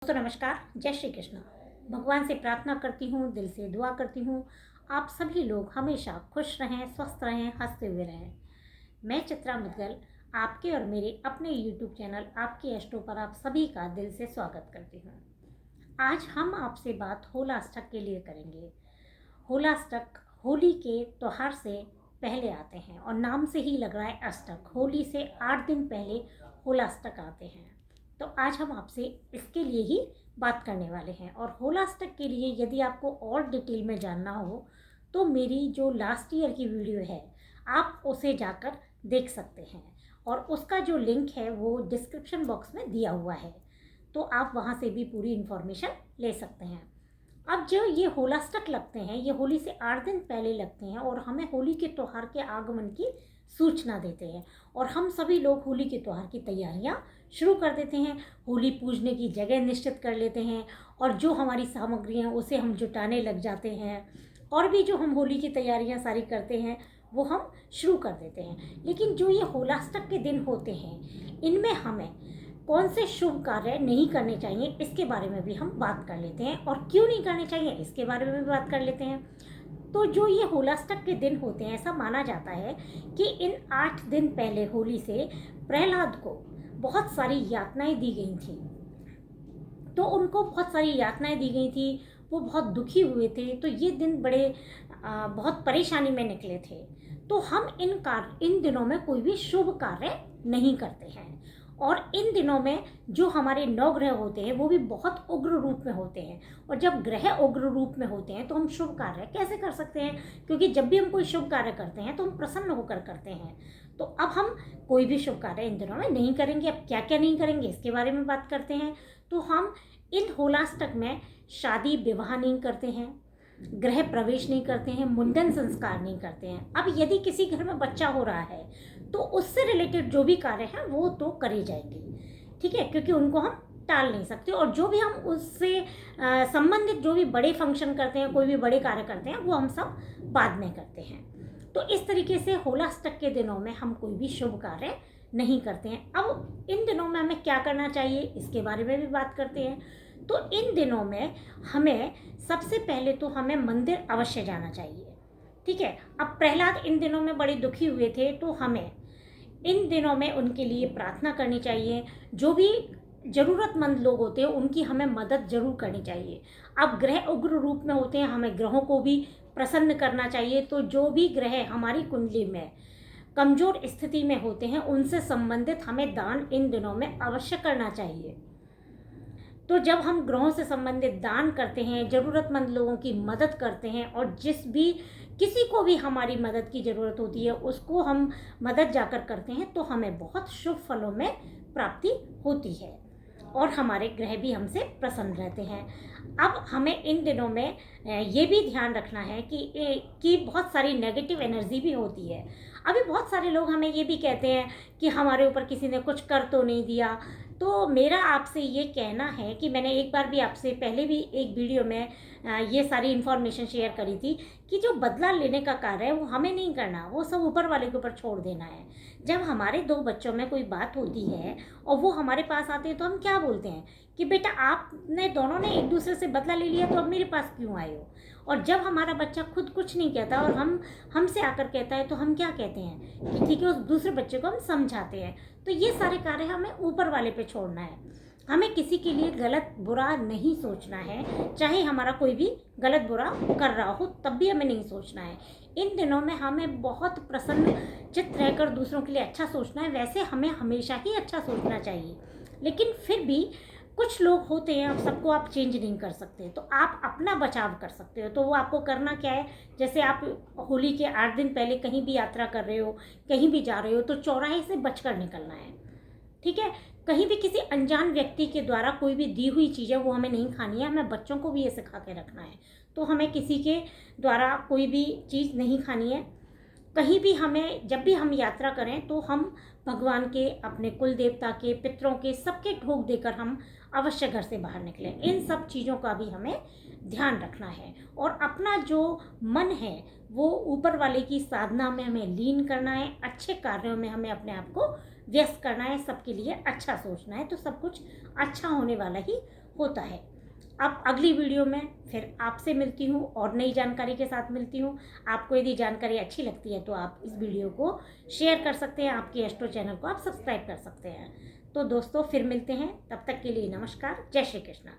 दोस्तों नमस्कार, जय श्री कृष्ण। भगवान से प्रार्थना करती हूँ, दिल से दुआ करती हूँ आप सभी लोग हमेशा खुश रहें, स्वस्थ रहें, हंसते हुए रहें। मैं चित्रा मुदगल आपके और मेरे अपने YouTube चैनल आपके अष्टों पर आप सभी का दिल से स्वागत करती हूँ। आज हम आपसे बात होलाष्टक के लिए करेंगे। होलाष्टक होली के त्यौहार से पहले आते हैं और नाम से ही लग रहा है अष्टक। होली से 8 दिन पहले होलाष्टक आते हैं। तो आज हम आपसे इसके लिए ही बात करने वाले हैं। और होलाष्टक के लिए यदि आपको और डिटेल में जानना हो तो मेरी जो लास्ट ईयर की वीडियो है आप उसे जाकर देख सकते हैं और उसका जो लिंक है वो डिस्क्रिप्शन बॉक्स में दिया हुआ है, तो आप वहाँ से भी पूरी इन्फॉर्मेशन ले सकते हैं। अब जो ये होलाष्टक लगते हैं ये होली से 8 दिन पहले लगते हैं और हमें होली के त्यौहार के आगमन की सूचना देते हैं और हम सभी लोग होली के त्यौहार की तैयारियां शुरू कर देते हैं। होली पूजने की जगह निश्चित कर लेते हैं और जो हमारी सामग्री हैं उसे हम जुटाने लग जाते हैं और भी जो हम होली की तैयारियां सारी करते हैं वो हम शुरू कर देते हैं। लेकिन जो ये होलाष्टक के दिन होते हैं इनमें हमें कौन से शुभ कार्य नहीं करने चाहिए इसके बारे में भी हम बात कर लेते हैं और क्यों नहीं करने चाहिए इसके बारे में भी बात कर लेते हैं। तो जो ये होलाष्टक के दिन होते हैं ऐसा माना जाता है कि इन 8 दिन पहले होली से प्रहलाद को बहुत सारी यातनाएं दी गई थी। तो उनको बहुत सारी यातनाएं दी गई थी, वो बहुत दुखी हुए थे। तो ये दिन बड़े बहुत परेशानी में निकले थे। तो हम इन दिनों में कोई भी शुभ कार्य नहीं करते हैं और इन दिनों में जो हमारे 9 ग्रह होते हैं वो भी बहुत उग्र रूप में होते हैं। और जब ग्रह उग्र रूप में होते हैं तो हम शुभ कार्य कैसे कर सकते हैं, क्योंकि जब भी हम कोई शुभ कार्य करते हैं तो हम प्रसन्न होकर करते हैं। तो अब हम कोई भी शुभ कार्य इन दिनों में नहीं करेंगे। अब क्या क्या नहीं करेंगे इसके बारे में बात करते हैं। तो हम इन होलाष्टक में शादी विवाह नहीं करते हैं, गृह प्रवेश नहीं करते हैं, मुंडन संस्कार नहीं करते हैं। अब यदि किसी घर में बच्चा हो रहा है तो उससे रिलेटेड जो भी कार्य हैं वो तो करे जाएंगे, ठीक है, क्योंकि उनको हम टाल नहीं सकते। और जो भी हम उससे संबंधित जो भी बड़े फंक्शन करते हैं, कोई भी बड़े कार्य करते हैं, वो हम सब बाद में करते हैं। तो इस तरीके से होलाष्टक के दिनों में हम कोई भी शुभ कार्य नहीं करते हैं। अब इन दिनों में हमें क्या करना चाहिए इसके बारे में भी बात करते हैं। तो इन दिनों में हमें सबसे पहले तो हमें मंदिर अवश्य जाना चाहिए, ठीक है। अब प्रहलाद इन दिनों में बड़े दुखी हुए थे तो हमें इन दिनों में उनके लिए प्रार्थना करनी चाहिए। जो भी ज़रूरतमंद लोग होते हैं उनकी हमें मदद जरूर करनी चाहिए। अब ग्रह उग्र रूप में होते हैं, हमें ग्रहों को भी प्रसन्न करना चाहिए। तो जो भी ग्रह हमारी कुंडली में कमजोर स्थिति में होते हैं उनसे संबंधित हमें दान इन दिनों में अवश्य करना चाहिए। तो जब हम ग्रहों से संबंधित दान करते हैं, ज़रूरतमंद लोगों की मदद करते हैं और किसी को भी हमारी मदद की ज़रूरत होती है उसको हम मदद जाकर करते हैं तो हमें बहुत शुभ फलों में प्राप्ति होती है और हमारे ग्रह भी हमसे प्रसन्न रहते हैं। अब हमें इन दिनों में ये भी ध्यान रखना है कि बहुत सारी नेगेटिव एनर्जी भी होती है। अभी बहुत सारे लोग हमें ये भी कहते हैं कि हमारे ऊपर किसी ने कुछ कर तो नहीं दिया। तो मेरा आपसे ये कहना है कि मैंने एक बार भी आपसे पहले भी एक वीडियो में ये सारी इन्फॉर्मेशन शेयर करी थी कि जो बदला लेने का कार्य है वो हमें नहीं करना, वो सब ऊपर वाले के ऊपर छोड़ देना है। जब हमारे 2 बच्चों में कोई बात होती है और वो हमारे पास आते हैं तो हम क्या बोलते हैं कि बेटा आपने दोनों ने एक दूसरे से बदला ले लिया तो अब मेरे पास क्यों आए हो। और जब हमारा बच्चा खुद कुछ नहीं कहता और हमसे आकर कहता है तो हम क्या कहते हैं कि ठीक है, उस दूसरे बच्चे को हम समझाते हैं। तो ये सारे कार्य हमें ऊपर वाले पे छोड़ना है। हमें किसी के लिए गलत बुरा नहीं सोचना है, चाहे हमारा कोई भी गलत बुरा कर रहा हो तब भी हमें नहीं सोचना है। इन दिनों में हमें बहुत प्रसन्न चित्त रहकर दूसरों के लिए अच्छा सोचना है। वैसे हमें हमेशा ही अच्छा सोचना चाहिए, लेकिन फिर भी कुछ लोग होते हैं, अब सबको आप चेंज नहीं कर सकते। तो आप अपना बचाव कर सकते हो। तो वो आपको करना क्या है, जैसे आप होली के 8 दिन पहले कहीं भी यात्रा कर रहे हो, कहीं भी जा रहे हो तो चौराहे से बचकर निकलना है, ठीक है। कहीं भी किसी अनजान व्यक्ति के द्वारा कोई भी दी हुई चीज़ है वो हमें नहीं खानी है। हमें बच्चों को भी ये सिखा के रखना है। तो हमें किसी के द्वारा कोई भी चीज़ नहीं खानी है। कहीं भी हमें जब भी हम यात्रा करें तो हम भगवान के, अपने कुल देवता के, पितरों के, सबके भोग देकर हम अवश्य घर से बाहर निकलें। इन सब चीज़ों का भी हमें ध्यान रखना है और अपना जो मन है वो ऊपर वाले की साधना में हमें लीन करना है। अच्छे कार्यों में हमें अपने आप को व्यस्त करना है, सबके लिए अच्छा सोचना है, तो सब कुछ अच्छा होने वाला ही होता है। अब अगली वीडियो में फिर आपसे मिलती हूँ और नई जानकारी के साथ मिलती हूँ। आपको यदि जानकारी अच्छी लगती है तो आप इस वीडियो को शेयर कर सकते हैं, आपकी एस्ट्रो चैनल को आप सब्सक्राइब कर सकते हैं। तो दोस्तों फिर मिलते हैं, तब तक के लिए नमस्कार, जय श्री कृष्ण।